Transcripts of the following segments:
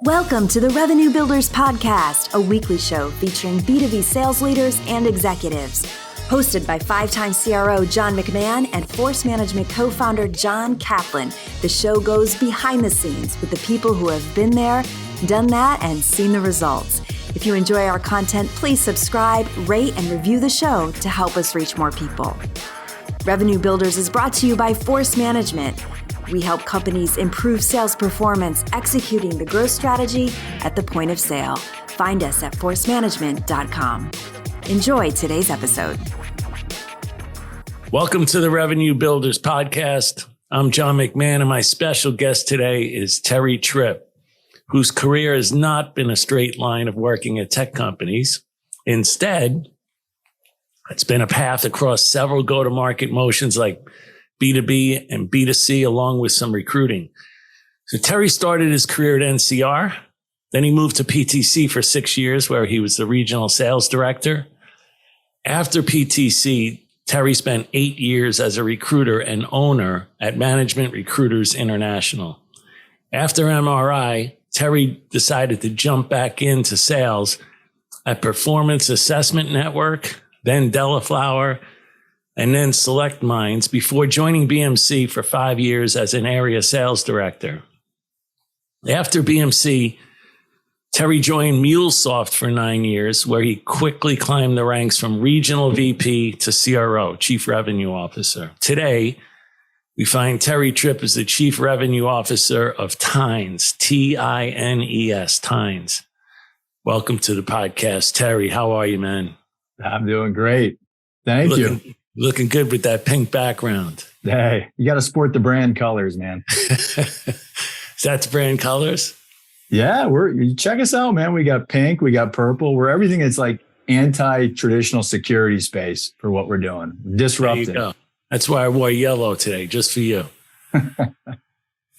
Welcome to the Revenue Builders Podcast, a weekly show featuring B2B sales leaders and executives. Hosted by five-time CRO John McMahon and Force Management co-founder John Kaplan, the show goes behind the scenes with the people who have been there, done that, and seen the results. If you enjoy our content, please subscribe, rate, and review the show to help us reach more people. Revenue Builders is brought to you by Force Management. We help companies improve sales performance, executing the growth strategy at the point of sale. Find us at forcemanagement.com. Enjoy today's episode. Welcome to the Revenue Builders Podcast. I'm John McMahon, and my special guest today is Terry Tripp, whose career has not been a straight line of working at tech companies. Instead, it's been a path across several go-to-market motions like B2B and B2C, along with some recruiting. So Terry started his career at NCR. Then he moved to PTC for 6 years, where he was the regional sales director. After PTC, Terry spent 8 years as a recruiter and owner at Management Recruiters International. After MRI, Terry decided to jump back into sales at Performance Assessment Network, then Delaflower, and then Select Minds, before joining BMC for 5 years as an area sales director. After BMC, Terry joined MuleSoft for 9 years, where he quickly climbed the ranks from regional VP to CRO, Chief Revenue Officer. Today, we find Terry Tripp is the Chief Revenue Officer of Tines, Tines, Tines. Welcome to the podcast, Terry. How are you, man? I'm doing great. Thank you. Looking good with that pink background. Hey, you got to sport the brand colors, man. Is that the brand colors? Yeah, check us out, man. We got pink, we got purple. We're everything that's like anti-traditional security space for what we're doing. Disrupting. There you go. That's why I wore yellow today, just for you.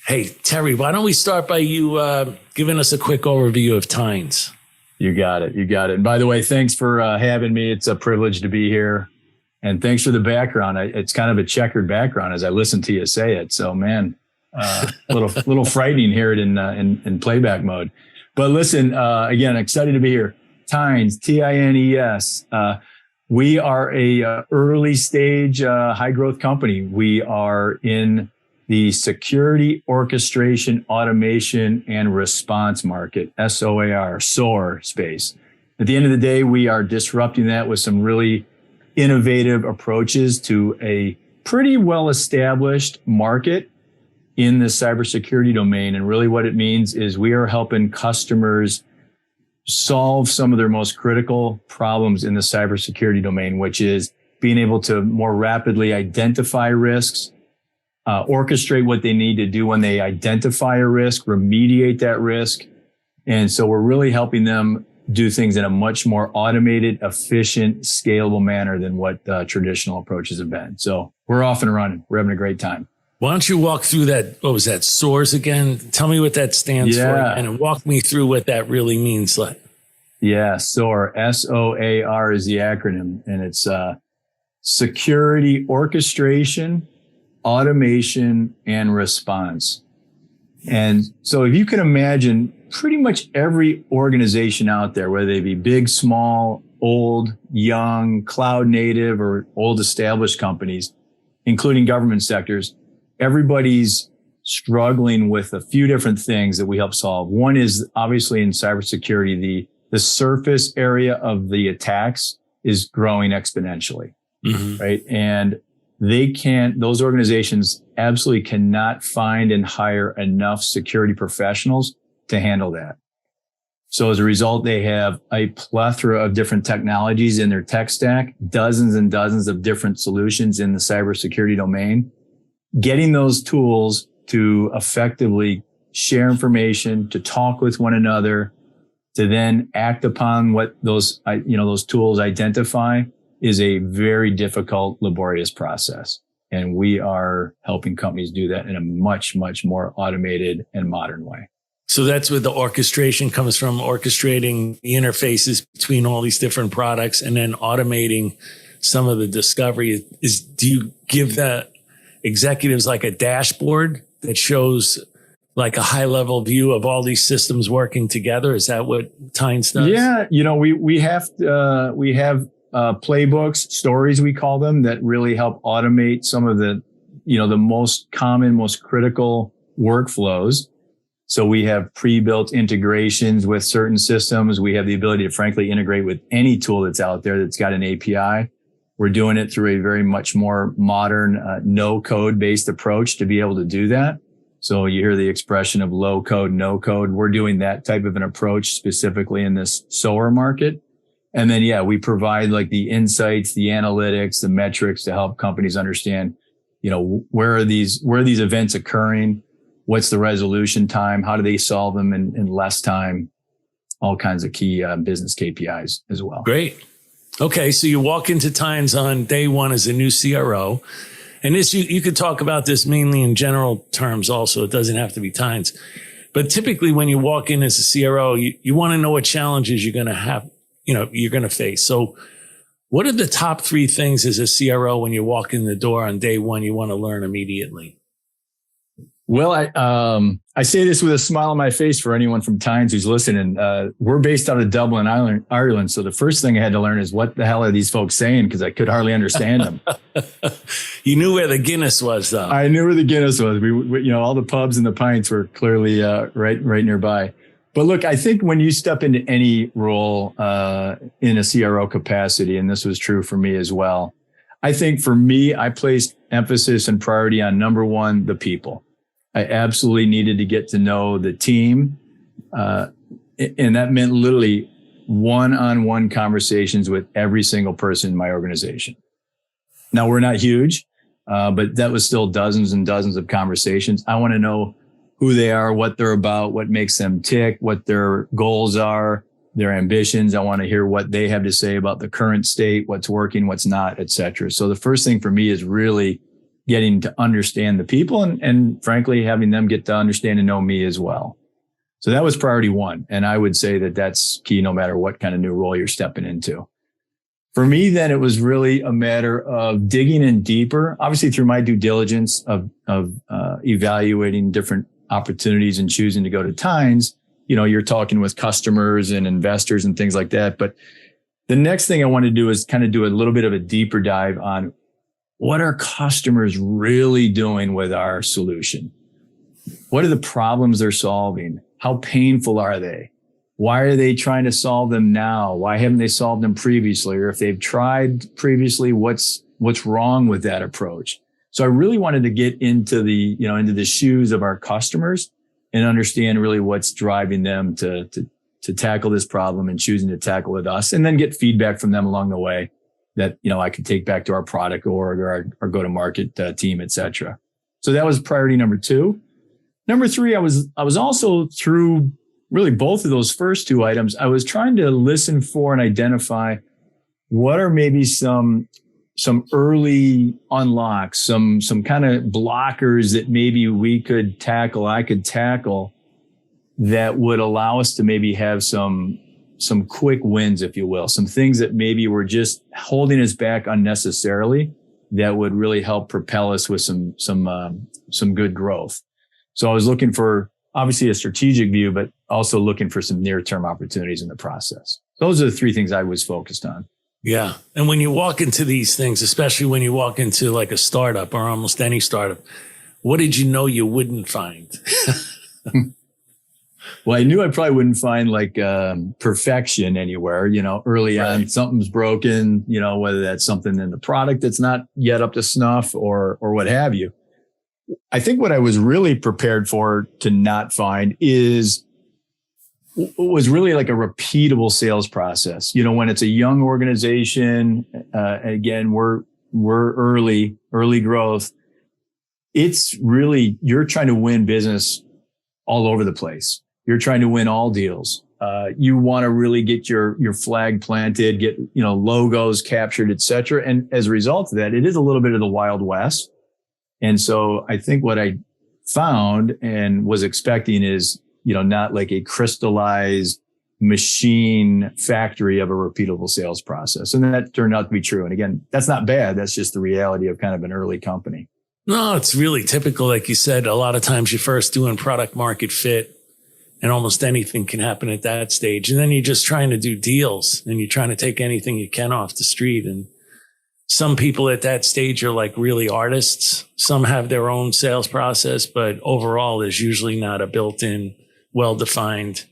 Hey, Terry, why don't we start by you giving us a quick overview of Tines? You got it. And by the way, thanks for having me. It's a privilege to be here. And thanks for the background. It's kind of a checkered background as I listen to you say it. So, man, little frightening here in playback mode. But listen, again, excited to be here. Tines, Tines. We are a early stage, high growth company. We are in the security orchestration, automation, and response market, SOAR space. At the end of the day, we are disrupting that with some really innovative approaches to a pretty well-established market in the cybersecurity domain. And really what it means is we are helping customers solve some of their most critical problems in the cybersecurity domain, which is being able to more rapidly identify risks, orchestrate what they need to do when they identify a risk, remediate that risk. And so we're really helping them do things in a much more automated, efficient, scalable manner than what traditional approaches have been. So we're off and running. We're having a great time. Why don't you walk through that? What was that? SOARs again? Tell me what that stands for, and walk me through what that really means. Yeah, SOAR, SOAR is the acronym, and it's security orchestration, automation, and response. And so if you can imagine pretty much every organization out there, whether they be big, small, old, young, cloud native, or old established companies, including government sectors, everybody's struggling with a few different things that we help solve. One is obviously in cybersecurity, the surface area of the attacks is growing exponentially, right? And those organizations absolutely cannot find and hire enough security professionals to handle that. So as a result, they have a plethora of different technologies in their tech stack, dozens and dozens of different solutions in the cybersecurity domain. Getting those tools to effectively share information, to talk with one another, to then act upon what those tools identify is a very difficult, laborious process. And we are helping companies do that in a much, much more automated and modern way. So that's where the orchestration comes from, orchestrating the interfaces between all these different products and then automating some of the discovery. Do you give the executives like a dashboard that shows like a high level view of all these systems working together? Is that what Tines does? Yeah. We have playbooks, stories, we call them, that really help automate some of the most common, most critical workflows. So we have pre-built integrations with certain systems. We have the ability to frankly integrate with any tool that's out there that's got an API. We're doing it through a very much more modern, no code based approach to be able to do that. So you hear the expression of low code, no code. We're doing that type of an approach specifically in this SOAR market. And then, we provide like the insights, the analytics, the metrics to help companies understand, where are these events occurring? What's the resolution time? How do they solve them in less time? All kinds of key business KPIs as well. Great. Okay. So you walk into Tines on day one as a new CRO. And this, you could talk about this mainly in general terms also. It doesn't have to be Tines. But typically when you walk in as a CRO, you want to know what challenges you're going to have, you're going to face. So what are the top 3 things as a CRO when you walk in the door on day one you want to learn immediately? Well, I say this with a smile on my face for anyone from Tines who's listening. We're based out of Dublin, Ireland. So the first thing I had to learn is what the hell are these folks saying? Because I could hardly understand them. You knew where the Guinness was, though. I knew where the Guinness was. We all the pubs and the pints were clearly right nearby. But look, I think when you step into any role in a CRO capacity, and this was true for me as well, I think for me, I placed emphasis and priority on number one, the people. I absolutely needed to get to know the team. And that meant literally one-on-one conversations with every single person in my organization. Now, we're not huge, but that was still dozens and dozens of conversations. I want to know who they are, what they're about, what makes them tick, what their goals are, their ambitions. I want to hear what they have to say about the current state, what's working, what's not, et cetera. So the first thing for me is really getting to understand the people and frankly, having them get to understand and know me as well. So that was priority one. And I would say that that's key no matter what kind of new role you're stepping into. For me, then it was really a matter of digging in deeper, obviously through my due diligence of evaluating different opportunities and choosing to go to Tines. You're talking with customers and investors and things like that. But the next thing I want to do is kind of do a little bit of a deeper dive on what are customers really doing with our solution? What are the problems they're solving? How painful are they? Why are they trying to solve them now? Why haven't they solved them previously? Or if they've tried previously, what's wrong with that approach? So I really wanted to get into the shoes of our customers and understand really what's driving them to tackle this problem and choosing to tackle with us, and then get feedback from them along the way that, I could take back to our product org or our go-to-market team, et cetera. So that was priority number 2. Number 3, I was also through really both of those first 2 items, I was trying to listen for and identify what are maybe some early unlocks, some kind of blockers that maybe we could tackle, I could tackle, that would allow us to maybe have some quick wins, if you will, some things that maybe were just holding us back unnecessarily that would really help propel us with some good growth. So I was looking for obviously a strategic view, but also looking for some near-term opportunities in the process. Those are the 3 things I was focused on. Yeah. And when you walk into these things, especially when you walk into like a startup or almost any startup, what did you know you wouldn't find? Well, I knew I probably wouldn't find like perfection anywhere, early on, something's broken, whether that's something in the product that's not yet up to snuff or what have you. I think what I was really prepared for to not find was really like a repeatable sales process. When it's a young organization, again, we're early growth. It's really, you're trying to win business all over the place. You're trying to win all deals. You want to really get your flag planted, get, logos captured, et cetera. And as a result of that, it is a little bit of the Wild West. And so I think what I found and was expecting is, not like a crystallized machine factory of a repeatable sales process. And that turned out to be true. And again, that's not bad. That's just the reality of kind of an early company. No, it's really typical. Like you said, a lot of times you're first doing product market fit, and almost anything can happen at that stage. And then you're just trying to do deals, and you're trying to take anything you can off the street. And some people at that stage are like really artists. Some have their own sales process, but overall there's usually not a built-in, well-defined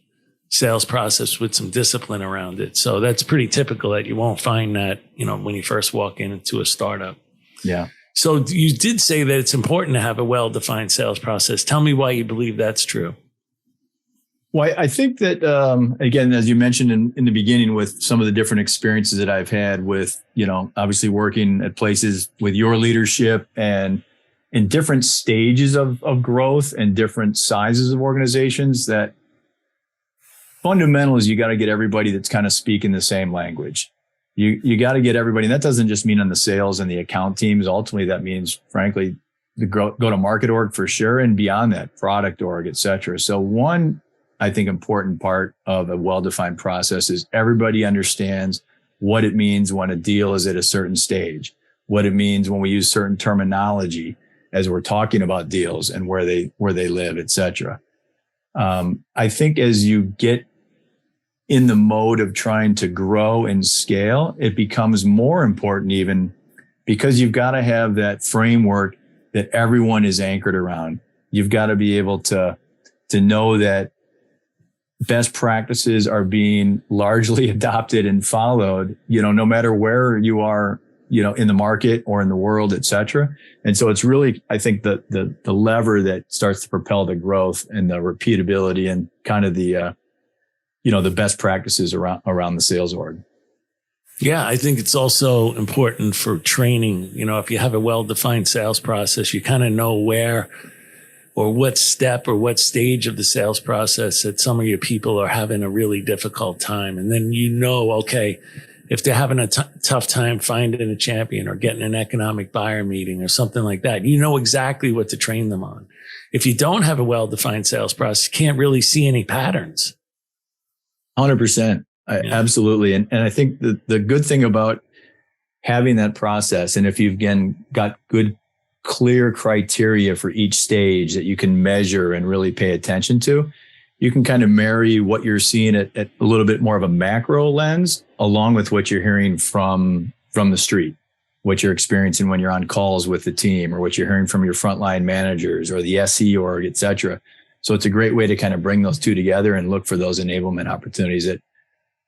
sales process with some discipline around it. So that's pretty typical that you won't find that, when you first walk into a startup. Yeah. So you did say that it's important to have a well-defined sales process. Tell me why you believe that's true. Well, I think that, again, as you mentioned in the beginning, with some of the different experiences that I've had with, obviously working at places with your leadership and in different stages of growth and different sizes of organizations, that fundamental is you got to get everybody that's kind of speaking the same language. You got to get everybody. And that doesn't just mean on the sales and the account teams. Ultimately, that means, frankly, the go-to-market org for sure. And beyond that, product org, et cetera. So one, I think, important part of a well-defined process is everybody understands what it means when a deal is at a certain stage, what it means when we use certain terminology as we're talking about deals and where they live, et cetera. I think as you get in the mode of trying to grow and scale, it becomes more important even because you've got to have that framework that everyone is anchored around. You've got to be able to know that best practices are being largely adopted and followed, no matter where you are, in the market or in the world, et cetera. And so it's really, I think, the lever that starts to propel the growth and the repeatability and kind of the best practices around the sales org. Yeah, I think it's also important for training. If you have a well-defined sales process, you kind of know where or what step or what stage of the sales process that some of your people are having a really difficult time. And then okay, if they're having a tough time finding a champion or getting an economic buyer meeting or something like that, you know exactly what to train them on. If you don't have a well-defined sales process, you can't really see any patterns. 100%. Absolutely. And I think the good thing about having that process, and if you've again got good, clear criteria for each stage that you can measure and really pay attention to, you can kind of marry what you're seeing at a little bit more of a macro lens, along with what you're hearing from the street, what you're experiencing when you're on calls with the team, or what you're hearing from your frontline managers or the SE org, et cetera. So it's a great way to kind of bring those two together and look for those enablement opportunities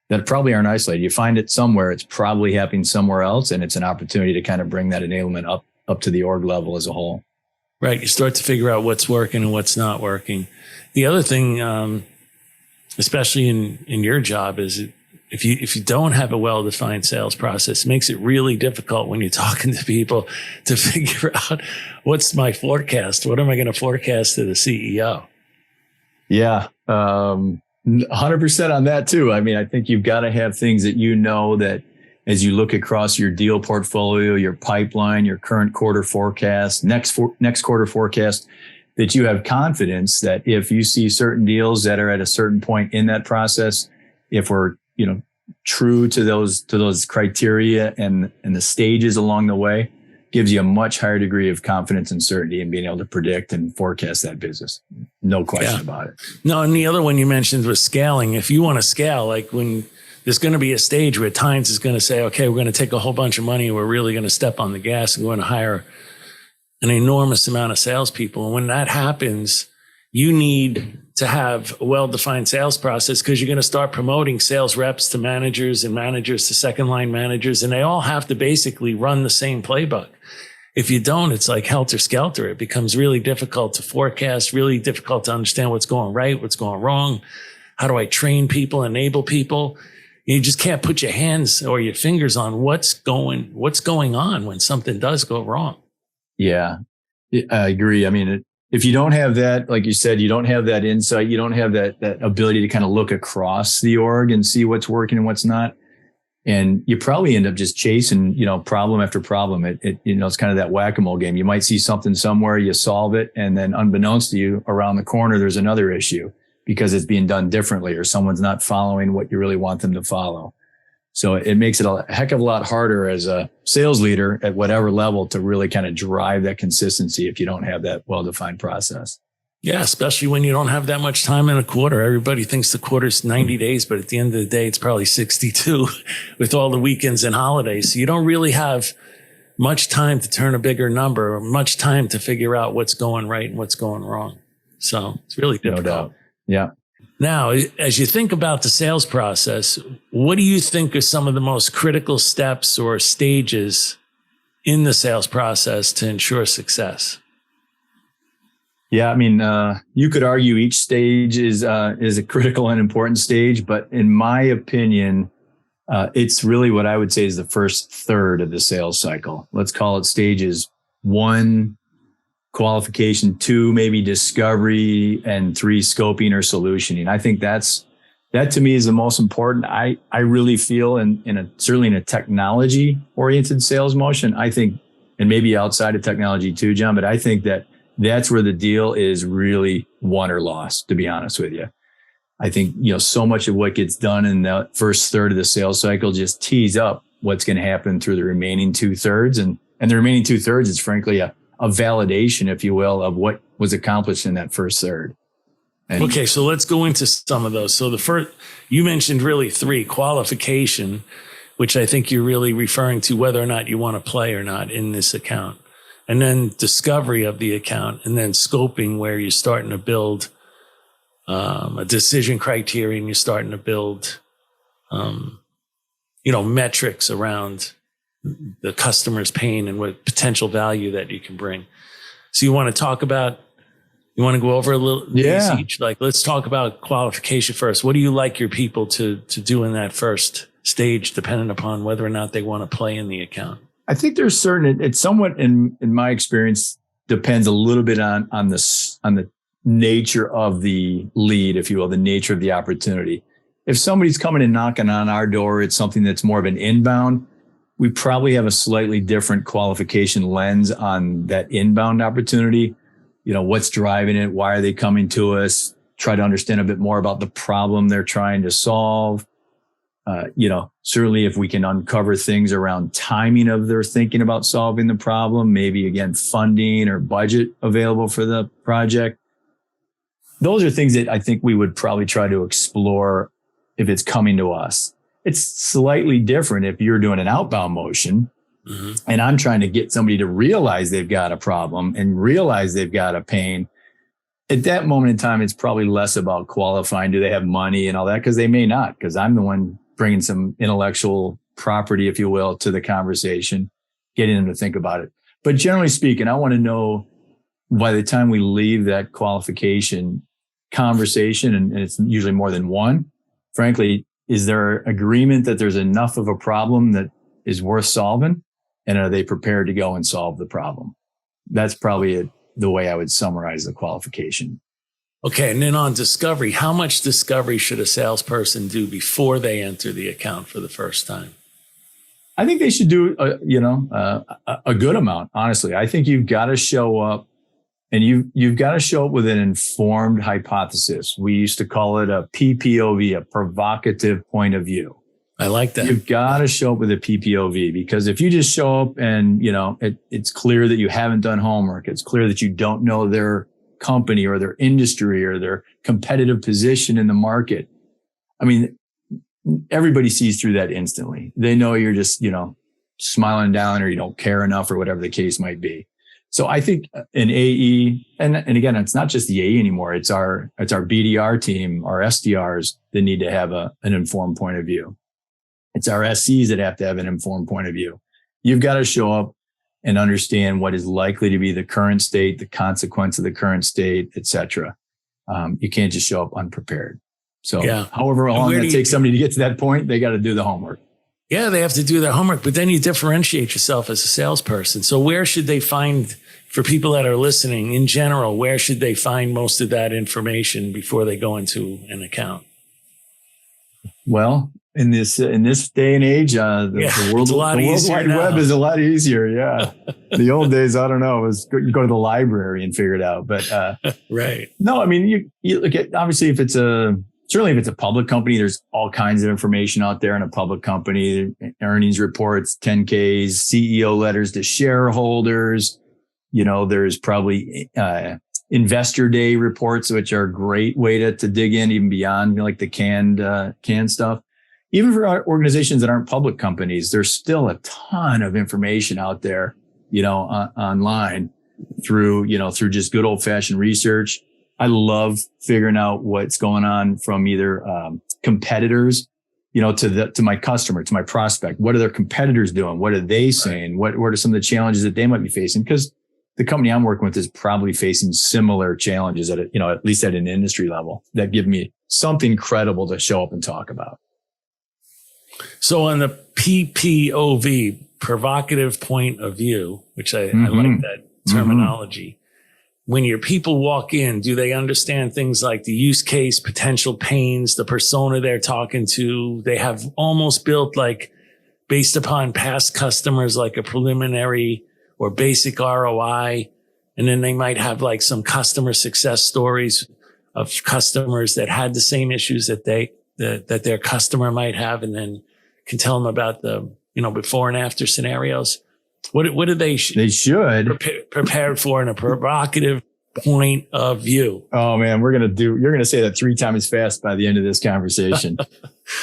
that probably aren't isolated. You find it somewhere, it's probably happening somewhere else, and it's an opportunity to kind of bring that enablement up to the org level as a whole. Right. You start to figure out what's working and what's not working. The other thing, especially in your job, is if you don't have a well-defined sales process, it makes it really difficult when you're talking to people to figure out what's my forecast. What am I going to forecast to the CEO? Yeah. 100% on that too. I mean, I think you've got to have things that that as you look across your deal portfolio, your pipeline, your current quarter forecast, next quarter forecast, that you have confidence that if you see certain deals that are at a certain point in that process, if we're, true to those criteria and the stages along the way, gives you a much higher degree of confidence and certainty in being able to predict and forecast that business. No question about it. No, and the other one you mentioned was scaling. If you want to scale, like when there's going to be a stage where Tines is going to say, okay, we're going to take a whole bunch of money. We're really going to step on the gas and going to hire an enormous amount of salespeople. And when that happens, you need to have a well-defined sales process because you're going to start promoting sales reps to managers and managers to second line managers. And they all have to basically run the same playbook. If you don't, it's like helter skelter. It becomes really difficult to forecast, really difficult to understand what's going right, what's going wrong. How do I train people, enable people? You just can't put your hands or your fingers on what's going on when something does go wrong. Yeah, I agree. I mean, if you don't have that, like you said, you don't have that insight, you don't have that ability to kind of look across the org and see what's working and what's not. And you probably end up just chasing, problem after problem. It's kind of that whack-a-mole game. You might see something somewhere, you solve it, and then unbeknownst to you, around the corner, there's another issue because it's being done differently or someone's not following what you really want them to follow. So it makes it a heck of a lot harder as a sales leader at whatever level to really kind of drive that consistency if you don't have that well-defined process. Yeah, especially when you don't have that much time in a quarter. Everybody thinks the quarter's 90 days, but at the end of the day, it's probably 62 with all the weekends and holidays. So you don't really have much time to turn a bigger number or much time to figure out what's going right and what's going wrong. So it's really difficult. No doubt. Yeah. Now, as you think about the sales process, what do you think are some of the most critical steps or stages in the sales process to ensure success? Yeah, I mean, you could argue each stage is a critical and important stage, but in my opinion, it's really what I would say is the first third of the sales cycle. Let's call it stages 1, qualification, 2, maybe discovery, and 3, scoping or solutioning. I think that to me is the most important. I really feel certainly in a technology oriented sales motion, I think, and maybe outside of technology too, John, but I think that's where the deal is really won or lost, to be honest with you. I think, so much of what gets done in the first third of the sales cycle just tees up what's going to happen through the remaining 2/3. And the remaining 2/3 is frankly a validation, if you will, of what was accomplished in that first third. Okay, so let's go into some of those. So the first, you mentioned really 3: qualification, which I think you're really referring to whether or not you want to play or not in this account. And then discovery of the account, and then scoping, where you're starting to build a decision criteria, and you're starting to build, metrics around the customer's pain and what potential value that you can bring. So you want to go over a little each? Like, let's talk about qualification first. What do you like your people to do in that first stage, depending upon whether or not they want to play in the account? I think there's it's somewhat in my experience depends a little bit on the nature of the lead, if you will, the nature of the opportunity. If somebody's coming and knocking on our door, it's something that's more of an inbound. We probably have a slightly different qualification lens on that inbound opportunity. What's driving it? Why are they coming to us? Try to understand a bit more about the problem they're trying to solve. Certainly if we can uncover things around timing of their thinking about solving the problem, maybe again, funding or budget available for the project. Those are things that I think we would probably try to explore if it's coming to us. It's slightly different if you're doing an outbound motion, mm-hmm. and I'm trying to get somebody to realize they've got a problem and realize they've got a pain. At that moment in time, it's probably less about qualifying. Do they have money and all that? Because they may not, because I'm the one bringing some intellectual property, if you will, to the conversation, getting them to think about it. But generally speaking, I want to know by the time we leave that qualification conversation, and it's usually more than one, frankly, is there agreement that there's enough of a problem that is worth solving? And are they prepared to go and solve the problem? That's probably the way I would summarize the qualification. Okay. And then on discovery, how much discovery should a salesperson do before they enter the account for the first time? I think they should do, a good amount. Honestly, I think you've got to show up, and you've got to show up with an informed hypothesis. We used to call it a PPOV, a provocative point of view. I like that. You've got to show up with a PPOV, because if you just show up and, it's clear that you haven't done homework, it's clear that you don't know their company or their industry or their competitive position in the market. I mean, everybody sees through that instantly. They know you're just, smiling down, or you don't care enough, or whatever the case might be. So I think an AE, and again, it's not just the AE anymore. It's our BDR team, our SDRs that need to have an informed point of view. It's our SCs that have to have an informed point of view. You've got to show up and understand what is likely to be the current state, the consequence of the current state, et cetera. You can't just show up unprepared. So however long it takes somebody to get to that point, they got to do the homework. Yeah, they have to do their homework, but then you differentiate yourself as a salesperson. So where should they find, for people that are listening in general, where should they find most of that information before they go into an account? Well, in this day and age, the World Wide Web is a lot easier. Yeah. The old days, I don't know, was you go to the library and figure it out. But right. No, I mean, you look at, obviously, if it's a certainly if it's a public company, there's all kinds of information out there in a public company, earnings reports, 10Ks, CEO letters to shareholders. There's probably investor day reports, which are a great way to dig in even beyond like the canned stuff. Even for our organizations that aren't public companies, there's still a ton of information out there, online through just good old fashioned research. I love figuring out what's going on from either competitors, to my customer, to my prospect. What are their competitors doing? What are they saying? What are some of the challenges that they might be facing? Because the company I'm working with is probably facing similar challenges at least at an industry level that give me something credible to show up and talk about. So on the PPOV, provocative point of view, which I like that terminology. When your people walk in, do they understand things like the use case, potential pains, the persona they're talking to? They have almost built like based upon past customers, like a preliminary or basic ROI. And then they might have like some customer success stories of customers that had the same issues that their customer might have, and then can tell them about the, before and after scenarios. What do they should prepare for in a provocative point of view? Oh man, you're going to say that 3 times fast by the end of this conversation.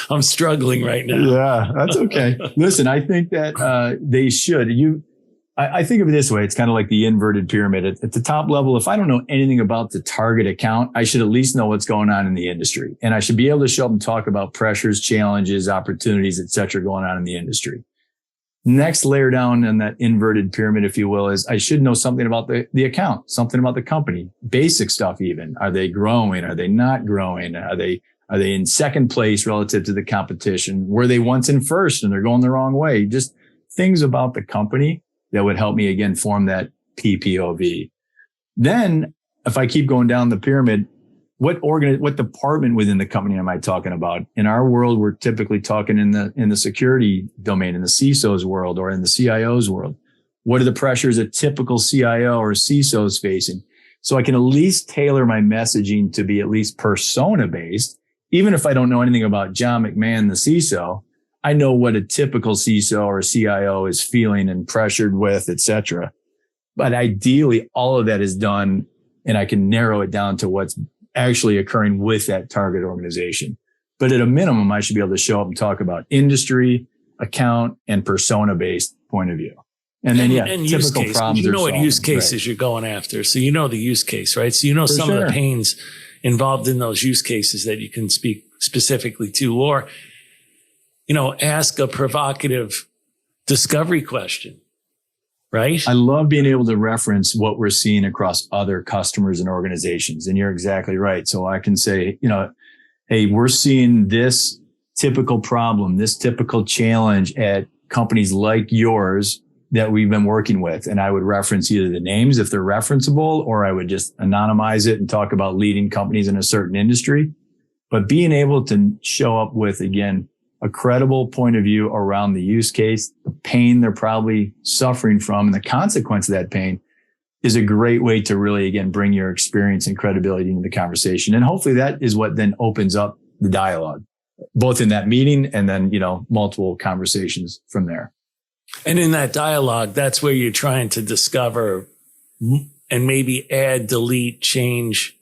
I'm struggling right now. Yeah, that's okay. Listen, I think that they should. I think of it this way. It's kind of like the inverted pyramid. At the top level, if I don't know anything about the target account, I should at least know what's going on in the industry. And I should be able to show up and talk about pressures, challenges, opportunities, et cetera, going on in the industry. Next layer down in that inverted pyramid, if you will, is I should know something about the account, something about the company, basic stuff even. Are they growing? Are they not growing? Are they in second place relative to the competition? Were they once in first and they're going the wrong way? Just things about the company that would help me, again, form that PPOV. Then if I keep going down the pyramid, what department within the company am I talking about? In our world, we're typically talking in the security domain, in the CISO's world or in the CIO's world. What are the pressures a typical CIO or CISO is facing? So I can at least tailor my messaging to be at least persona based. Even if I don't know anything about John McMahon, the CISO, I know what a typical CISO or CIO is feeling and pressured with, et cetera. But ideally, all of that is done and I can narrow it down to what's actually occurring with that target organization. But at a minimum, I should be able to show up and talk about industry, account, and persona-based point of view. And then, and typical problems. You know what use cases you're going after. So you know the use case, right? So you know some of the pains involved in those use cases that you can speak specifically to, or, ask a provocative discovery question. Right. I love being able to reference what we're seeing across other customers and organizations. And you're exactly right. So I can say, hey, we're seeing this typical problem, this typical challenge at companies like yours that we've been working with. And I would reference either the names if they're referenceable, or I would just anonymize it and talk about leading companies in a certain industry. But being able to show up with, again, a credible point of view around the use case, the pain they're probably suffering from, and the consequence of that pain is a great way to really, again, bring your experience and credibility into the conversation. And hopefully that is what then opens up the dialogue, both in that meeting and then, multiple conversations from there. And in that dialogue, that's where you're trying to discover and maybe add, delete, change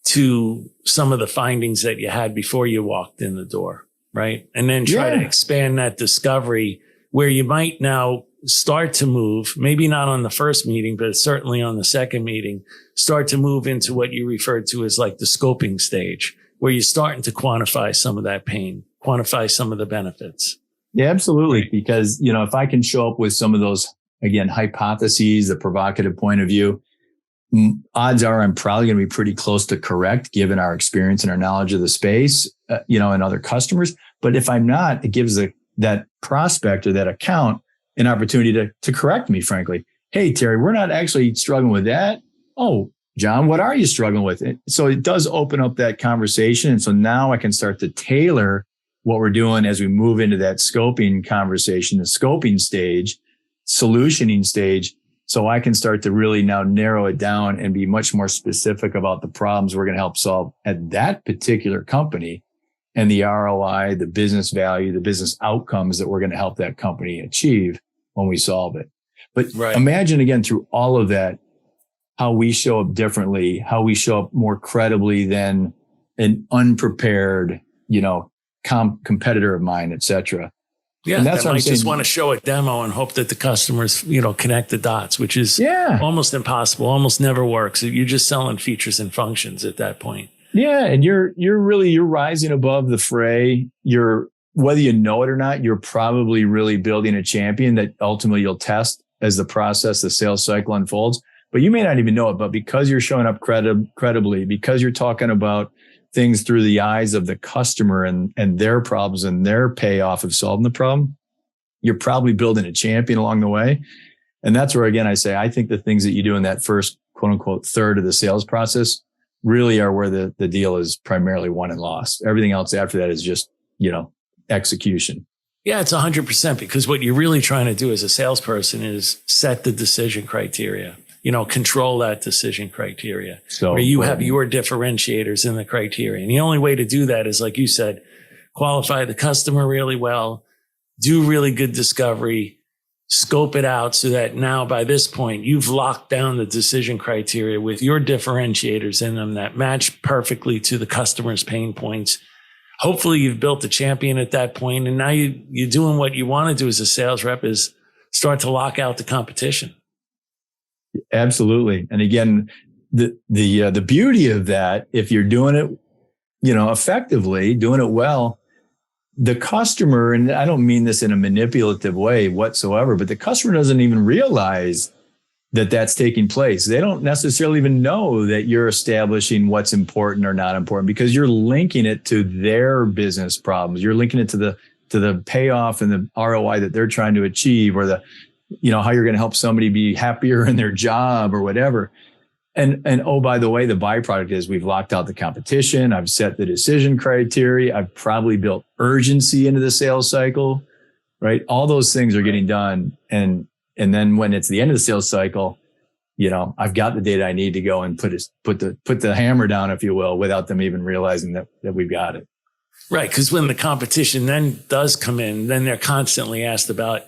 to some of the findings that you had before you walked in the door. Right. And then try to expand that discovery where you might now start to move, maybe not on the first meeting, but certainly on the second meeting, start to move into what you referred to as like the scoping stage, where you're starting to quantify some of that pain, quantify some of the benefits. Yeah, absolutely. Right. Because, if I can show up with some of those, again, hypotheses, the provocative point of view, odds are I'm probably going to be pretty close to correct given our experience and our knowledge of the space, and other customers. But if I'm not, it gives that prospect or that account an opportunity to correct me, frankly. Hey, Terry, we're not actually struggling with that. Oh, John, what are you struggling with? So it does open up that conversation. And so now I can start to tailor what we're doing as we move into that scoping conversation, the scoping stage, solutioning stage, So I can start to really now narrow it down and be much more specific about the problems we're going to help solve at that particular company and the ROI, the business value, the business outcomes that we're going to help that company achieve when we solve it. But imagine again, through all of that, how we show up differently, how we show up more credibly than an unprepared, competitor of mine, et cetera. Yeah, and that's what I just want to show a demo and hope that the customers, connect the dots, which is almost impossible, almost never works. You're just selling features and functions at that point. Yeah, and you're rising above the fray. Whether you know it or not, you're probably really building a champion that ultimately you'll test as the sales cycle unfolds. But you may not even know it, but because you're showing up credibly, because you're talking about things through the eyes of the customer and their problems and their payoff of solving the problem, you're probably building a champion along the way. And that's where, again, I say, I think the things that you do in that first quote unquote third of the sales process really are where the deal is primarily won and lost. Everything else after that is just, execution. Yeah, it's 100%, because what you're really trying to do as a salesperson is set the decision criteria. Control that decision criteria, so where you have your differentiators in the criteria. And the only way to do that is, like you said, qualify the customer really well, do really good discovery, scope it out so that now by this point, you've locked down the decision criteria with your differentiators in them that match perfectly to the customer's pain points. Hopefully you've built a champion at that point, and now you're doing what you want to do as a sales rep is start to lock out the competition. Absolutely. And again, the beauty of that, if you're doing it, effectively, doing it well, the customer, and I don't mean this in a manipulative way whatsoever, but the customer doesn't even realize that that's taking place. They don't necessarily even know that you're establishing what's important or not important, because you're linking it to their business problems. You're linking it to the payoff and the ROI that they're trying to achieve, or the how you're going to help somebody be happier in their job or whatever. And oh, by the way, the byproduct is we've locked out the competition. I've set the decision criteria. I've probably built urgency into the sales cycle, right? All those things are getting done. And then when it's the end of the sales cycle, I've got the data I need to go and put the hammer down, if you will, without them even realizing that we've got it. Right. Because when the competition then does come in, then they're constantly asked about,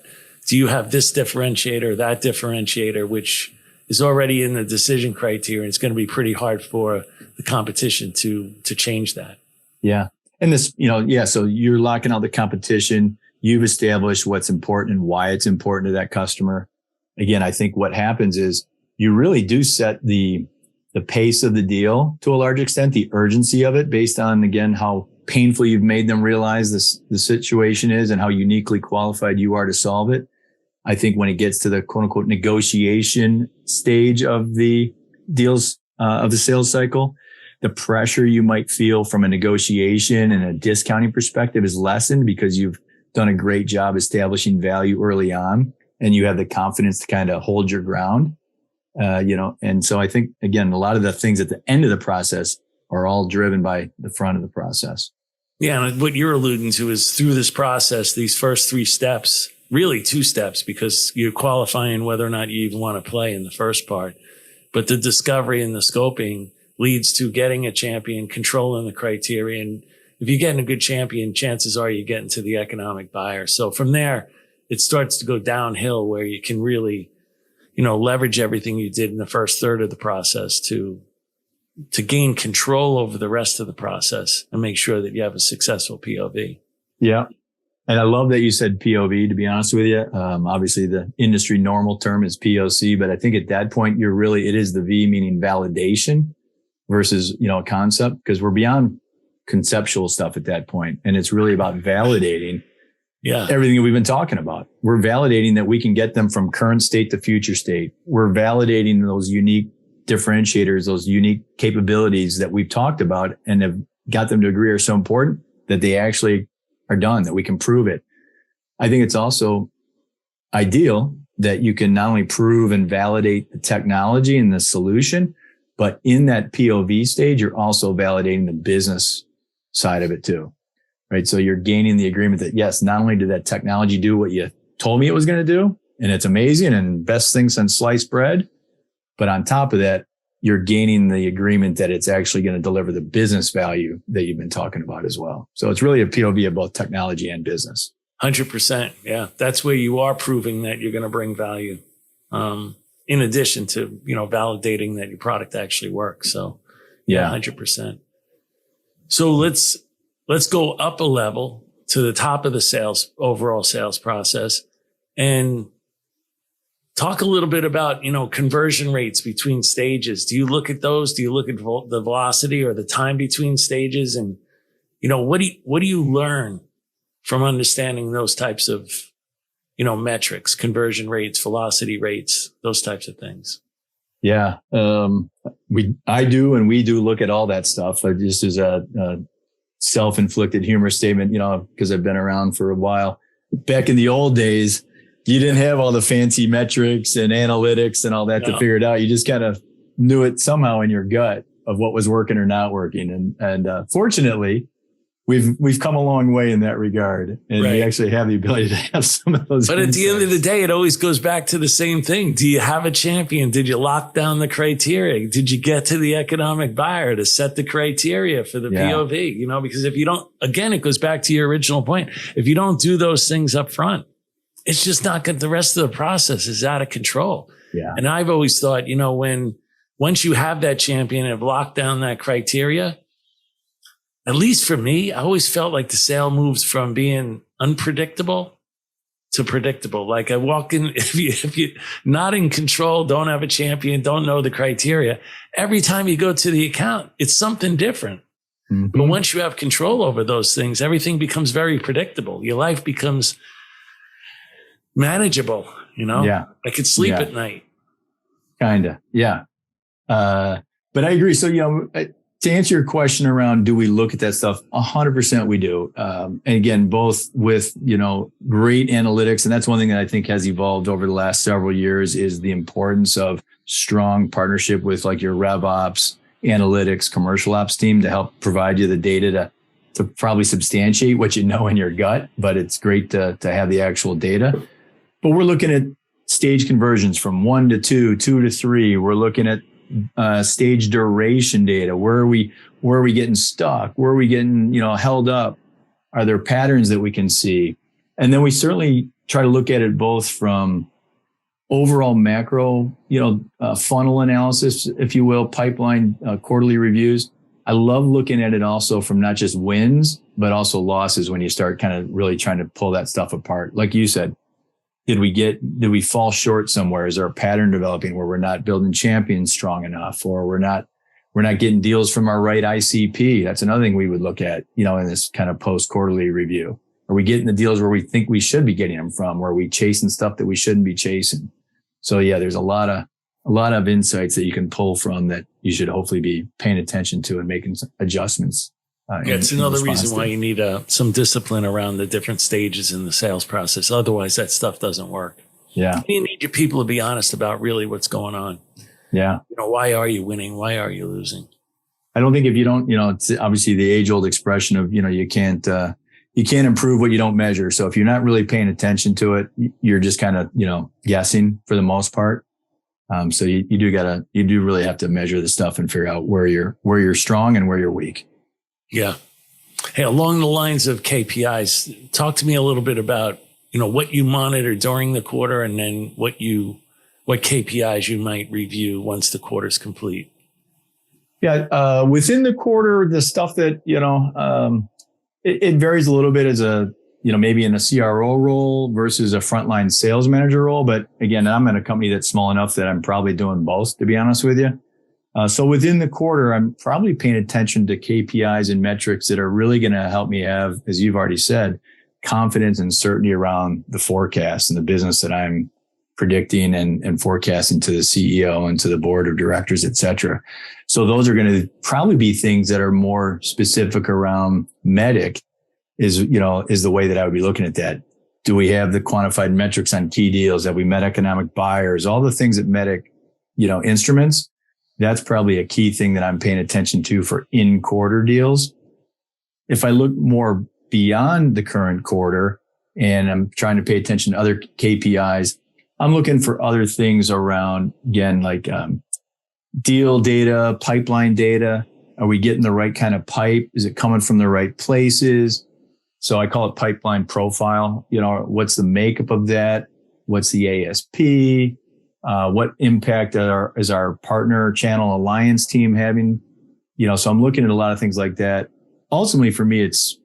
do you have this differentiator, that differentiator, which is already in the decision criteria? It's going to be pretty hard for the competition to change that. Yeah. And this, so you're locking out the competition. You've established what's important and why it's important to that customer. Again, I think what happens is you really do set the pace of the deal to a large extent, the urgency of it based on, again, how painfully you've made them realize the situation is and how uniquely qualified you are to solve it. I think when it gets to the quote unquote negotiation stage of the deals, of the sales cycle, the pressure you might feel from a negotiation and a discounting perspective is lessened because you've done a great job establishing value early on and you have the confidence to kind of hold your ground. And so I think, again, a lot of the things at the end of the process are all driven by the front of the process. Yeah. And what you're alluding to is through this process, these first 3 steps, really 2 steps, because you're qualifying whether or not you even want to play in the first part. But the discovery and the scoping leads to getting a champion, controlling the criteria. And if you're getting a good champion, chances are you're getting to the economic buyer. So from there, it starts to go downhill where you can really, leverage everything you did in the first third of the process to gain control over the rest of the process and make sure that you have a successful POV. Yeah. And I love that you said POV, to be honest with you. Obviously the industry normal term is POC, but I think at that point, it is the V, meaning validation versus, concept, because we're beyond conceptual stuff at that point. And it's really about validating everything that we've been talking about. We're validating that we can get them from current state to future state. We're validating those unique differentiators, those unique capabilities that we've talked about and have got them to agree are so important that they actually are done, that we can prove it. I think it's also ideal that you can not only prove and validate the technology and the solution, but in that POV stage, you're also validating the business side of it too, right? So you're gaining the agreement that yes, not only did that technology do what you told me it was going to do, and it's amazing and best thing since sliced bread. But on top of that, you're gaining the agreement that it's actually going to deliver the business value that you've been talking about as well. So it's really a POV of both technology and business. 100%. Yeah. That's where you are proving that you're going to bring value. In addition to, validating that your product actually works. So yeah, 100%. So let's go up a level to the top of the overall sales process, and talk a little bit about, conversion rates between stages. Do you look at those? Do you look at the velocity or the time between stages? And, what do you learn from understanding those types of, metrics, conversion rates, velocity rates, those types of things? Yeah. I do, and we do look at all that stuff. Just as a self-inflicted humor statement, because I've been around for a while. Back in the old days, you didn't have all the fancy metrics and analytics and all that to figure it out. You just kind of knew it somehow in your gut of what was working or not working. And fortunately, we've come a long way in that regard, and we actually have the ability to have some of those. But at the end of the day, it always goes back to the same thing. Do you have a champion? Did you lock down the criteria? Did you get to the economic buyer to set the criteria for the POV? Because if you don't, again, it goes back to your original point. If you don't do those things up front, it's just not good. The rest of the process is out of control. Yeah. And I've always thought, once you have that champion and have locked down that criteria, at least for me, I always felt like the sale moves from being unpredictable to predictable. Like I walk in, if you not in control, don't have a champion, don't know the criteria, every time you go to the account, it's something different. Mm-hmm. But once you have control over those things, everything becomes very predictable. Your life becomes manageable, Yeah. I could sleep at night. Kinda. Yeah. But I agree. So, to answer your question around, do we look at that stuff? 100% we do. And again, both with, great analytics. And that's one thing that I think has evolved over the last several years is the importance of strong partnership with like your rev ops, analytics, commercial ops team to help provide you the data to probably substantiate what you know in your gut. But it's great to have the actual data. But we're looking at stage conversions from 1 to 2, 2 to 3. We're looking at stage duration data. Where are we getting stuck? Where are we getting, held up? Are there patterns that we can see? And then we certainly try to look at it both from overall macro, funnel analysis, if you will, pipeline, quarterly reviews. I love looking at it also from not just wins, but also losses when you start kind of really trying to pull that stuff apart. Like you said, did we fall short somewhere? Is there a pattern developing where we're not building champions strong enough, or we're not getting deals from our right ICP? That's another thing we would look at, in this kind of post quarterly review. Are we getting the deals where we think we should be getting them from? Where are we chasing stuff that we shouldn't be chasing? So yeah, there's a lot of insights that you can pull from that you should hopefully be paying attention to and making adjustments. It's another reason why you need some discipline around the different stages in the sales process. Otherwise, that stuff doesn't work. Yeah. You need your people to be honest about really what's going on. Yeah. Why are you winning? Why are you losing? I don't think if you don't, it's obviously the age old expression of, you can't improve what you don't measure. So if you're not really paying attention to it, you're just kind of, guessing for the most part. So you do really have to measure the stuff and figure out where you're strong and where you're weak. Yeah. Hey, along the lines of KPIs, talk to me a little bit about, what you monitor during the quarter, and then what KPIs you might review once the quarter's complete. Yeah. Within the quarter, the stuff that, it varies a little bit as maybe in a CRO role versus a frontline sales manager role. But again, I'm in a company that's small enough that I'm probably doing both, to be honest with you. So within the quarter, I'm probably paying attention to KPIs and metrics that are really going to help me have, as you've already said, confidence and certainty around the forecast and the business that I'm predicting and forecasting to the CEO and to the board of directors, et cetera. So those are going to probably be things that are more specific around MEDDIC is the way that I would be looking at that. Do we have the quantified metrics on key deals? Have we met economic buyers? All the things that MEDDIC, instruments. That's probably a key thing that I'm paying attention to for in-quarter deals. If I look more beyond the current quarter and I'm trying to pay attention to other KPIs, I'm looking for other things around, again, like deal data, pipeline data. Are we getting the right kind of pipe? Is it coming from the right places? So I call it pipeline profile. What's the makeup of that? What's the ASP? What impact is our partner channel alliance team having? So I'm looking at a lot of things like that. Ultimately, for me, it's,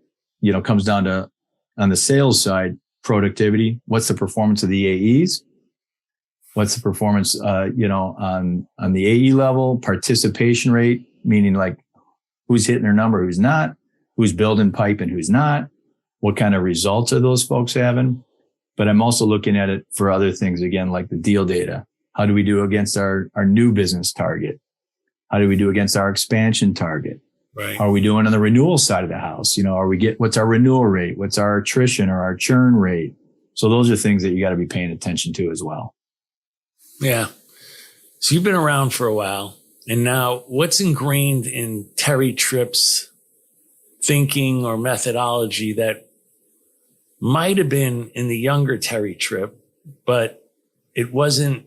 comes down to, on the sales side, productivity. What's the performance of the AEs? What's the performance, on the AE level? Participation rate, meaning like who's hitting their number, who's not, who's building pipe and who's not. What kind of results are those folks having? But I'm also looking at it for other things, again, like the deal data. How do we do against our new business target? How do we do against our expansion target? Right. How are we doing on the renewal side of the house? What's our renewal rate? What's our attrition or our churn rate? So those are things that you got to be paying attention to as well. Yeah. So you've been around for a while, and now what's ingrained in Terry Tripp's thinking or methodology that might have been in the younger Terry Tripp, but it wasn't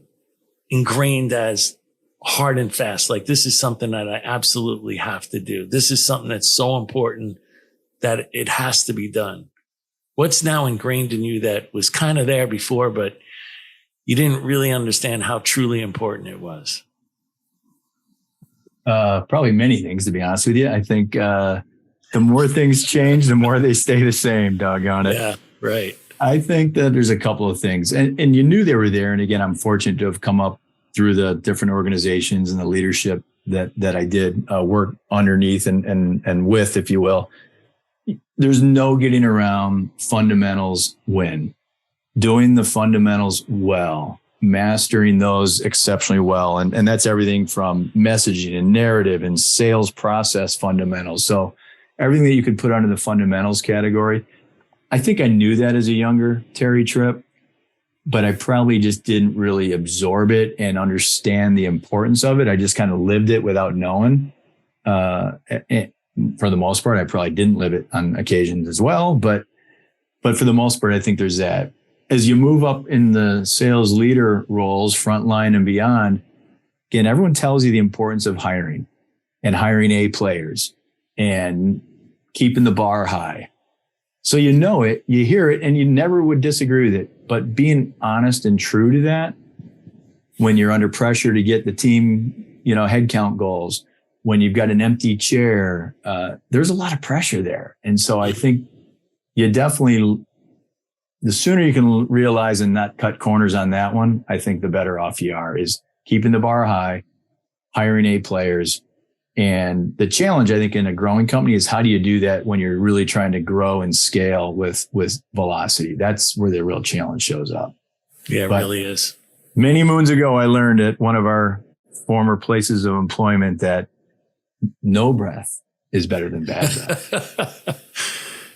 ingrained as hard and fast? Like, this is something that I absolutely have to do. This is something that's so important that it has to be done. What's now ingrained in you that was kind of there before, but you didn't really understand how truly important it was? Probably many things, to be honest with you. I think the more things change, the more they stay the same, doggone it. Yeah, right. I think that there's a couple of things, and you knew they were there. And again, I'm fortunate to have come up through the different organizations and the leadership that I did work underneath and with, if you will. There's no getting around fundamentals win. Doing the fundamentals well, mastering those exceptionally well. And that's everything from messaging and narrative and sales process fundamentals. So everything that you could put under the fundamentals category. I think I knew that as a younger Terry Tripp, but I probably just didn't really absorb it and understand the importance of it. I just kind of lived it without knowing. For the most part, I probably didn't live it on occasions as well. But for the most part, I think there's that. As you move up in the sales leader roles, frontline and beyond, again, everyone tells you the importance of hiring and hiring A players and keeping the bar high. So you know it, you hear it, and you never would disagree with it. But being honest and true to that, when you're under pressure to get the team, headcount goals, when you've got an empty chair, there's a lot of pressure there. And so I think you definitely, the sooner you can realize and not cut corners on that one, I think the better off you are, is keeping the bar high, hiring A players. And the challenge, I think, in a growing company is how do you do that when you're really trying to grow and scale with velocity? That's where the real challenge shows up. Yeah, it really is. Many moons ago, I learned at one of our former places of employment that no breath is better than bad breath.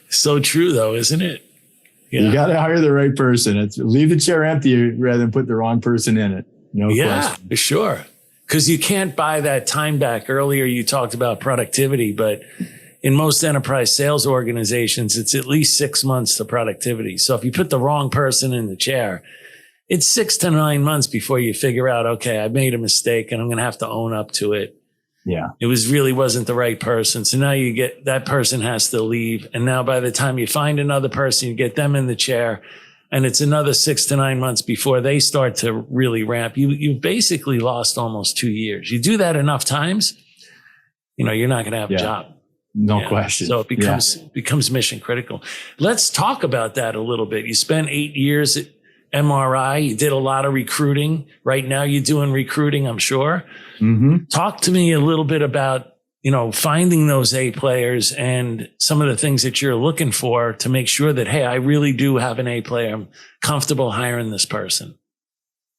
So true, though, isn't it? You got to hire the right person. Leave the chair empty rather than put the wrong person in it. No question. Yeah, for sure. Because you can't buy that time back. Earlier, you talked about productivity, but in most enterprise sales organizations, it's at least 6 months to productivity. So if you put the wrong person in the chair, it's 6 to 9 months before you figure out, okay, I made a mistake and I'm going to have to own up to it. Yeah. It wasn't the right person. So now you get that person has to leave. And now by the time you find another person, you get them in the chair, and it's another 6 to 9 months before they start to really ramp. You've basically lost almost 2 years. You do that enough times, you're not going to have a job. No question. So it becomes mission critical. Let's talk about that a little bit. You spent 8 years at MRI. You did a lot of recruiting. Right now you're doing recruiting, I'm sure. Mm-hmm. Talk to me a little bit about, finding those A players and some of the things that you're looking for to make sure that, hey, I really do have an A player. I'm comfortable hiring this person.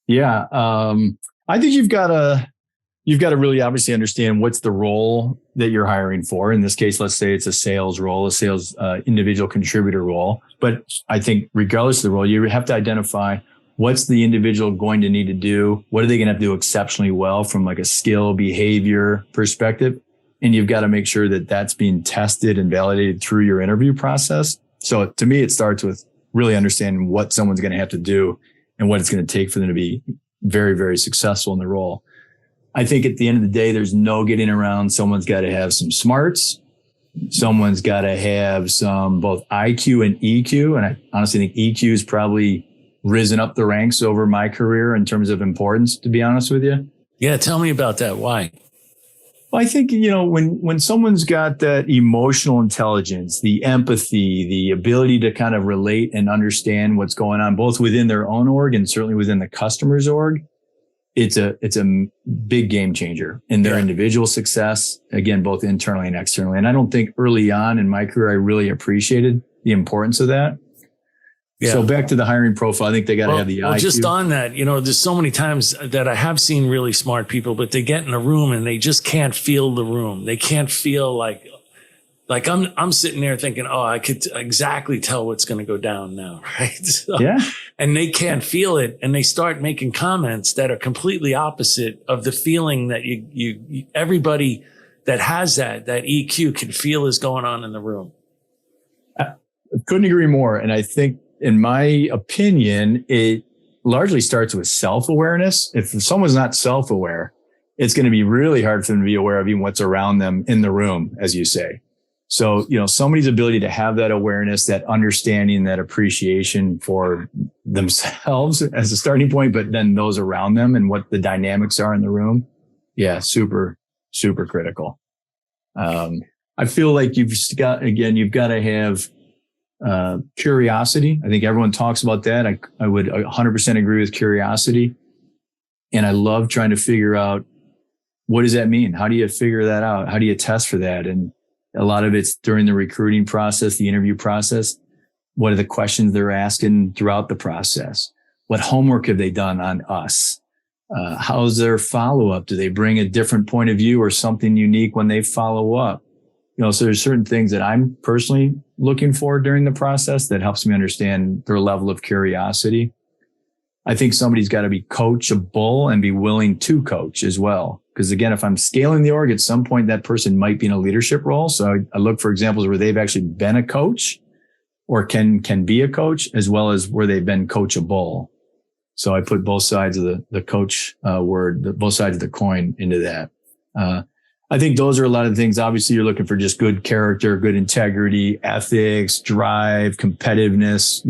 Yeah. I think you've got to really obviously understand what's the role that you're hiring for. In this case, let's say it's a sales role, a sales individual contributor role. But I think regardless of the role, you have to identify what's the individual going to need to do. What are they going to have to do exceptionally well from like a skill behavior perspective? And you've got to make sure that that's being tested and validated through your interview process. So to me, it starts with really understanding what someone's going to have to do and what it's going to take for them to be very, very successful in the role. I think at the end of the day, there's no getting around. Someone's got to have some smarts. Someone's got to have some both IQ and EQ. And I honestly think EQ has probably risen up the ranks over my career in terms of importance, to be honest with you. Yeah. Tell me about that. Why? Well, I think, when someone's got that emotional intelligence, the empathy, the ability to kind of relate and understand what's going on, both within their own org and certainly within the customer's org, it's a big game changer in their individual success, again, both internally and externally. And I don't think early on in my career, I really appreciated the importance of that. Yeah. So back to the hiring profile, I think they got to have the IQ. Just on that, there's so many times that I have seen really smart people, but they get in a room and they just can't feel the room. They can't feel like I'm sitting there thinking, oh, I could exactly tell what's going to go down now. Right. So, yeah. And they can't feel it. And they start making comments that are completely opposite of the feeling that you everybody that has that EQ can feel is going on in the room. I couldn't agree more. And I think, in my opinion, it largely starts with self-awareness. If someone's not self-aware, it's going to be really hard for them to be aware of even what's around them in the room, as you say. So, somebody's ability to have that awareness, that understanding, that appreciation for themselves as a starting point, but then those around them and what the dynamics are in the room. Yeah, super, super critical. I feel like you've got to have curiosity. I think everyone talks about that. I would 100% agree with curiosity. And I love trying to figure out, what does that mean? How do you figure that out? How do you test for that? And a lot of it's during the recruiting process, the interview process. What are the questions they're asking throughout the process? What homework have they done on us? How's their follow-up? Do they bring a different point of view or something unique when they follow up? So there's certain things that I'm personally looking for during the process that helps me understand their level of curiosity. I think somebody's got to be coachable and be willing to coach as well. Because again, if I'm scaling the org, at some point that person might be in a leadership role. So I look for examples where they've actually been a coach or can be a coach, as well as where they've been coachable. So I put both sides of the coach word, both sides of the coin into that. I think those are a lot of the things. Obviously, you're looking for just good character, good integrity, ethics, drive, competitiveness.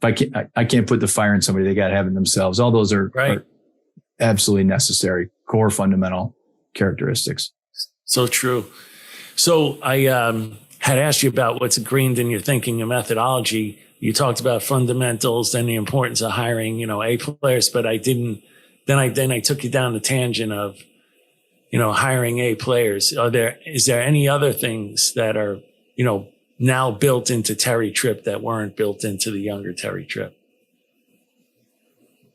I can't put the fire in somebody. They got to have it themselves. All those are absolutely necessary, core fundamental characteristics. So true. So I had asked you about what's ingrained in your thinking and methodology. You talked about fundamentals and the importance of hiring, A players, but I didn't. Then I took you down the tangent of, hiring A players. Is there any other things that are, now built into Terry Tripp that weren't built into the younger Terry Tripp?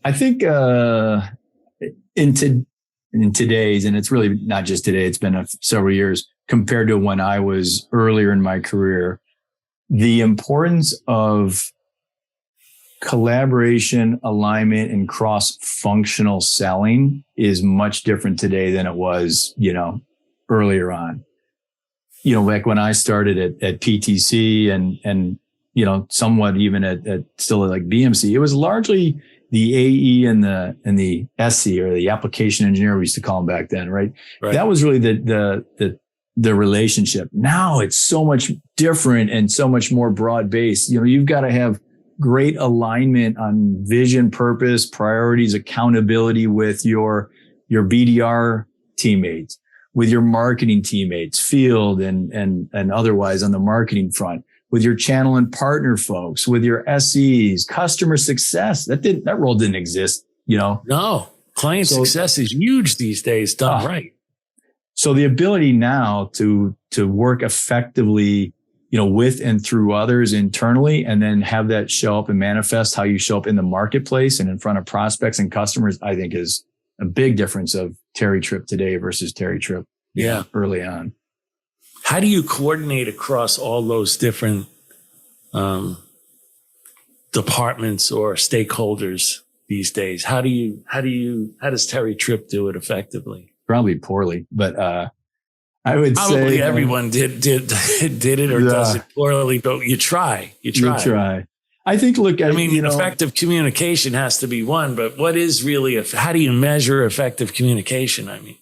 I think in today's, and it's really not just today, it's been several years compared to when I was earlier in my career, the importance of collaboration, alignment, and cross-functional selling is much different today than it was, earlier on. Back when I started at PTC and somewhat even at still like BMC, it was largely the AE and the SC, or the application engineer, we used to call them back then, right? That was really the relationship. Now it's so much different and so much more broad based. You've got to have great alignment on vision, purpose, priorities, accountability with your BDR teammates, with your marketing teammates, field and otherwise on the marketing front, with your channel and partner folks, with your SEs, customer success. That role didn't exist, No, client success is huge these days, done right. So the ability now to work effectively, with and through others internally, and then have that show up and manifest how you show up in the marketplace and in front of prospects and customers, I think is a big difference of Terry Tripp today versus Terry Tripp early on. How do you coordinate across all those different departments or stakeholders these days? How does Terry Tripp do it effectively? Probably poorly, but I would probably say everyone did it or does it poorly, but you try. I think, look, effective communication has to be one, but what is really, how do you measure effective communication?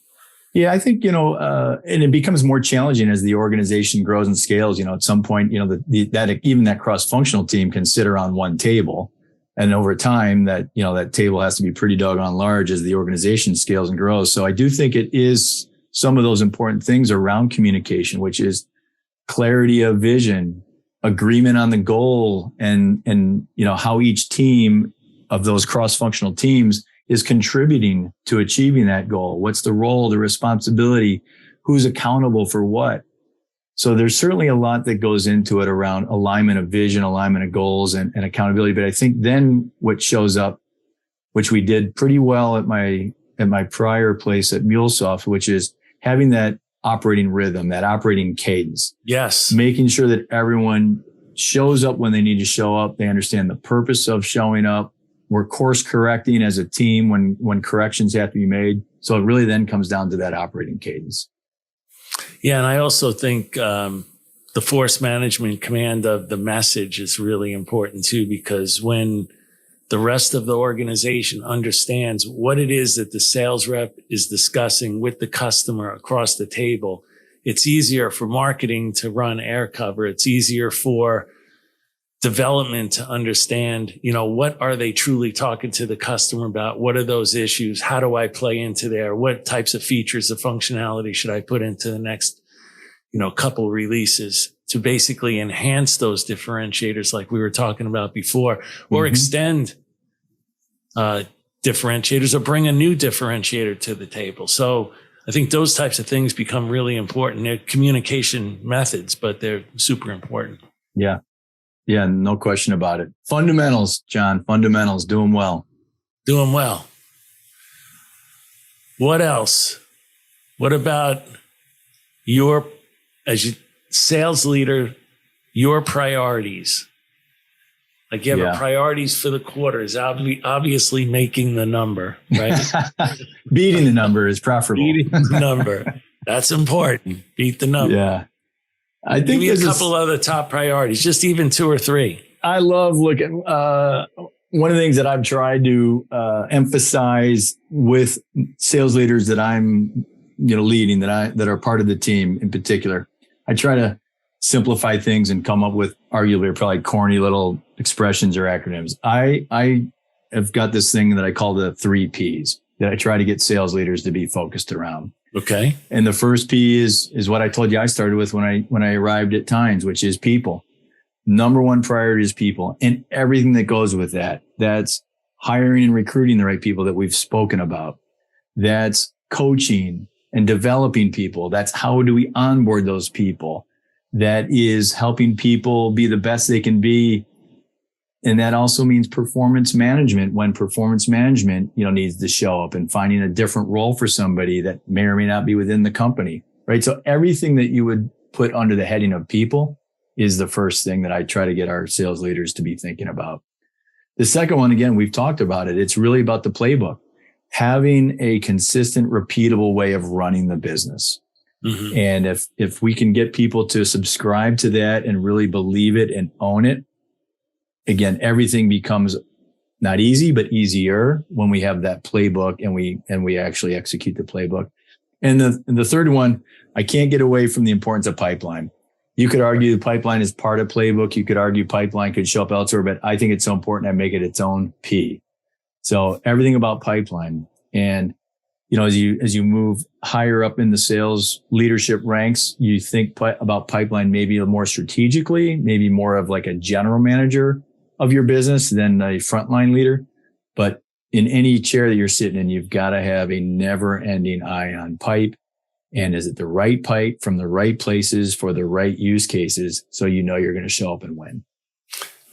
Yeah, I think, and it becomes more challenging as the organization grows and scales. At some point, that even that cross-functional team can sit around one table. And over time that table has to be pretty doggone large as the organization scales and grows. So I do think it is some of those important things around communication, which is clarity of vision, agreement on the goal, and how each team of those cross-functional teams is contributing to achieving that goal. What's the role, the responsibility, who's accountable for what? So there's certainly a lot that goes into it around alignment of vision, alignment of goals, and accountability. But I think then what shows up, which we did pretty well at my prior place at MuleSoft, which is having that operating rhythm, that operating cadence. Yes. Making sure that everyone shows up when they need to show up. They understand the purpose of showing up. We're course correcting as a team when corrections have to be made. So it really then comes down to that operating cadence. Yeah. And I also think the force management command of the message is really important too, because when the rest of the organization understands what it is that the sales rep is discussing with the customer across the table, it's easier for marketing to run air cover. It's easier for development to understand, what are they truly talking to the customer about? What are those issues? How do I play into there? What types of features of functionality should I put into the next, couple releases to basically enhance those differentiators like we were talking about before, or extend differentiators or bring a new differentiator to the table. So I think those types of things become really important. They're communication methods, but they're super important. Yeah. Yeah, no question about it. Fundamentals, John, fundamentals, do them well. Do them well. What else? What about as a sales leader, your priorities? Like you have a priorities for the quarter is obviously making the number, right? Beating the number is preferable. Beating the number. That's important. Beat the number. Yeah. I think give me a couple other top priorities, just even 2 or 3. I love looking. One of the things that I've tried to emphasize with sales leaders that I'm, leading, that are part of the team in particular, I try to simplify things and come up with arguably probably corny little expressions or acronyms. I have got this thing that I call the 3 Ps that I try to get sales leaders to be focused around. Okay. And the first P is what I told you I started with when I arrived at Tines, which is people. Number one priority is people and everything that goes with that. That's hiring and recruiting the right people that we've spoken about. That's coaching and developing people. That's how do we onboard those people. That is helping people be the best they can be. And that also means performance management when performance management, needs to show up and finding a different role for somebody that may or may not be within the company, right? So everything that you would put under the heading of people is the first thing that I try to get our sales leaders to be thinking about. The second one, again, we've talked about it. It's really about the playbook, having a consistent, repeatable way of running the business. Mm-hmm. And if we can get people to subscribe to that and really believe it and own it, again, everything becomes not easy, but easier when we have that playbook and we actually execute the playbook. And the third one, I can't get away from the importance of pipeline. You could argue the pipeline is part of playbook. You could argue pipeline could show up elsewhere, but I think it's so important I make it its own P. So everything about pipeline. And, as you move higher up in the sales leadership ranks, you think about pipeline maybe more strategically, maybe more of like a general manager of your business than a frontline leader. But in any chair that you're sitting in, you've got to have a never ending eye on pipe. And is it the right pipe from the right places for the right use cases? So you're going to show up and win.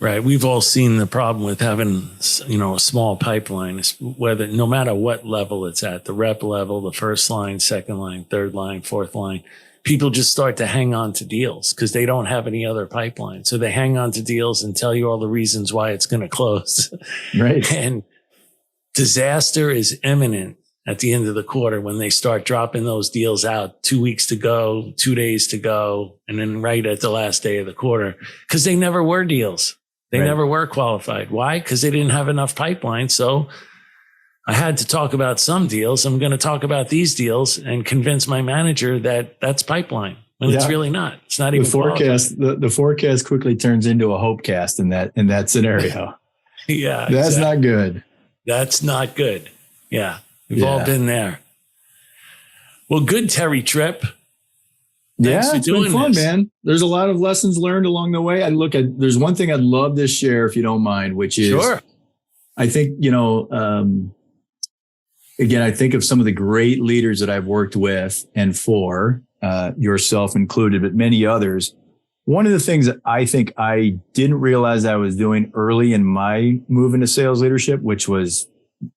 Right. We've all seen the problem with having, a small pipeline, whether no matter what level it's at, the rep level, the first line, second line, third line, fourth line. People just start to hang on to deals because they don't have any other pipeline. So they hang on to deals and tell you all the reasons why it's going to close. Right. And disaster is imminent at the end of the quarter when they start dropping those deals out 2 weeks to go, 2 days to go, and then right at the last day of the quarter because they never were deals. They never were qualified. Why? Because they didn't have enough pipeline. So I had to talk about some deals. I'm going to talk about these deals and convince my manager that that's pipeline. And it's really not. It's not even the forecast. The forecast quickly turns into a hope cast in that scenario. Yeah. That's not good. That's not good. Yeah. We've all been there. Well, good, Terry Tripp. Thanks for doing been fun, this. Man. There's a lot of lessons learned along the way. There's one thing I'd love to share, if you don't mind, which is, I think, again, I think of some of the great leaders that I've worked with and for, yourself included, but many others. One of the things that I think I didn't realize I was doing early in my move into sales leadership, which was,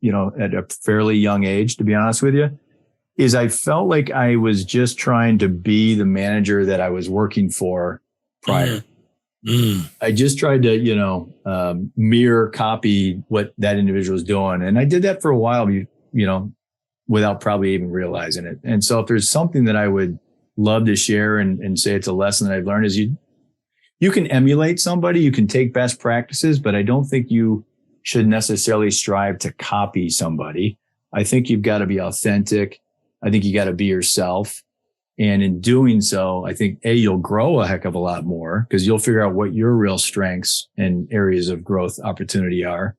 at a fairly young age, to be honest with you, is I felt like I was just trying to be the manager that I was working for prior. I just tried to, mirror copy what that individual was doing. And I did that for a while, without probably even realizing it. And so if there's something that I would love to share and say it's a lesson that I've learned is you can emulate somebody, you can take best practices, but I don't think you should necessarily strive to copy somebody. I think you've got to be authentic. I think you got to be yourself. And in doing so, I think you'll grow a heck of a lot more because you'll figure out what your real strengths and areas of growth opportunity are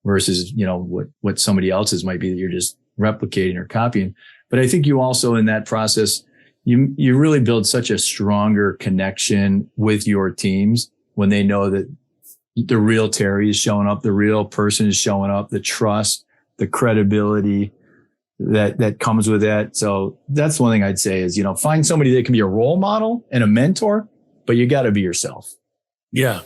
versus, what somebody else's might be that you're just replicating or copying. But I think you also in that process, you really build such a stronger connection with your teams when they know that the real Terry is showing up, the real person is showing up, the trust, the credibility that comes with that. So that's one thing I'd say is, find somebody that can be a role model and a mentor, but you got to be yourself. Yeah,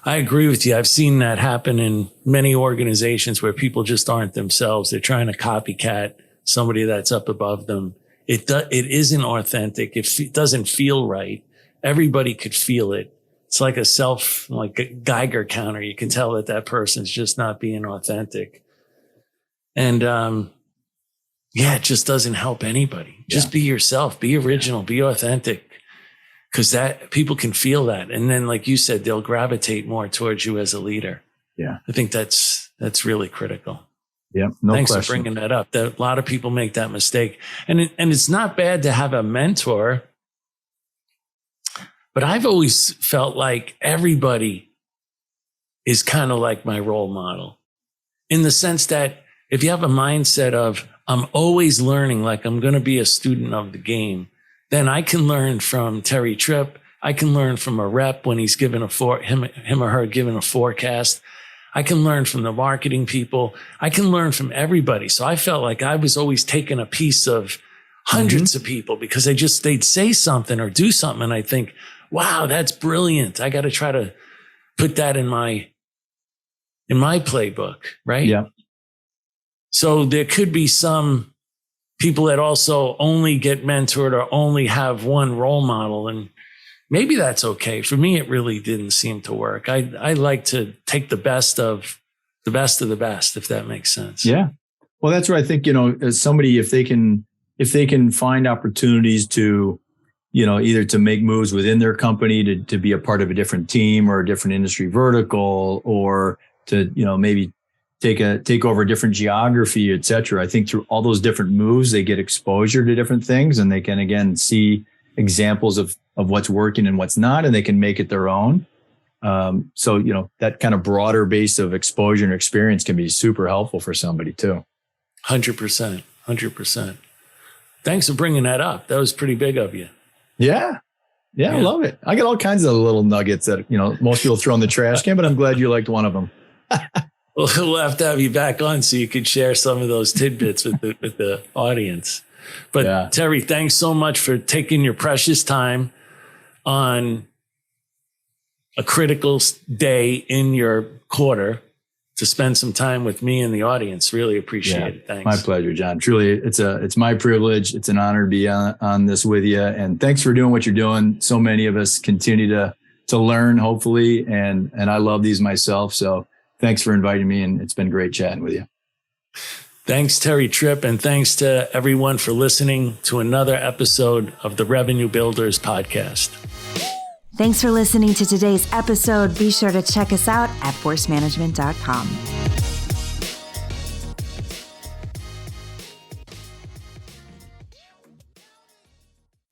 I agree with you. I've seen that happen in many organizations where people just aren't themselves. They're trying to copycat somebody that's up above them. It isn't authentic. It doesn't feel right. Everybody could feel it. It's like a Geiger counter. You can tell that person's just not being authentic. And, it just doesn't help anybody. Just be yourself, be original, be authentic. Cause people can feel that. And then, like you said, they'll gravitate more towards you as a leader. Yeah. I think that's really critical. Yeah. Thanks for bringing that up. A lot of people make that mistake. And it's not bad to have a mentor, but I've always felt like everybody is kind of like my role model in the sense that if you have a mindset of, I'm always learning, like I'm going to be a student of the game, then I can learn from Terry Tripp. I can learn from a rep when he's given him or her given a forecast. I can learn from the marketing people. I can learn from everybody. So I felt like I was always taking a piece of hundreds of people because they'd say something or do something. And I think, wow, that's brilliant. I got to try to put that in my playbook. Right. Yeah. So there could be some people that also only get mentored or only have one role model. And maybe that's okay. For me, it really didn't seem to work. I like to take the best of the best, if that makes sense. Yeah. Well, that's where I think, as somebody, if they can find opportunities to, either to make moves within their company to be a part of a different team or a different industry vertical, or to, maybe take over a different geography, et cetera. I think through all those different moves, they get exposure to different things and they can, again, see examples of what's working and what's not, and they can make it their own. So, that kind of broader base of exposure and experience can be super helpful for somebody too. 100%. Thanks for bringing that up. That was pretty big of you. Yeah. I love it. I get all kinds of little nuggets that, most people throw in the trash can, but I'm glad you liked one of them. We'll have to have you back on so you could share some of those tidbits with the audience. But Terry, thanks so much for taking your precious time on a critical day in your quarter to spend some time with me and the audience. Really appreciate it. Thanks. My pleasure, John. Truly, it's my privilege. It's an honor to be on this with you. And thanks for doing what you're doing. So many of us continue to learn, hopefully, and I love these myself. So thanks for inviting me, and it's been great chatting with you. Thanks, Terry Tripp, and thanks to everyone for listening to another episode of the Revenue Builders podcast. Thanks for listening to today's episode. Be sure to check us out at forcemanagement.com.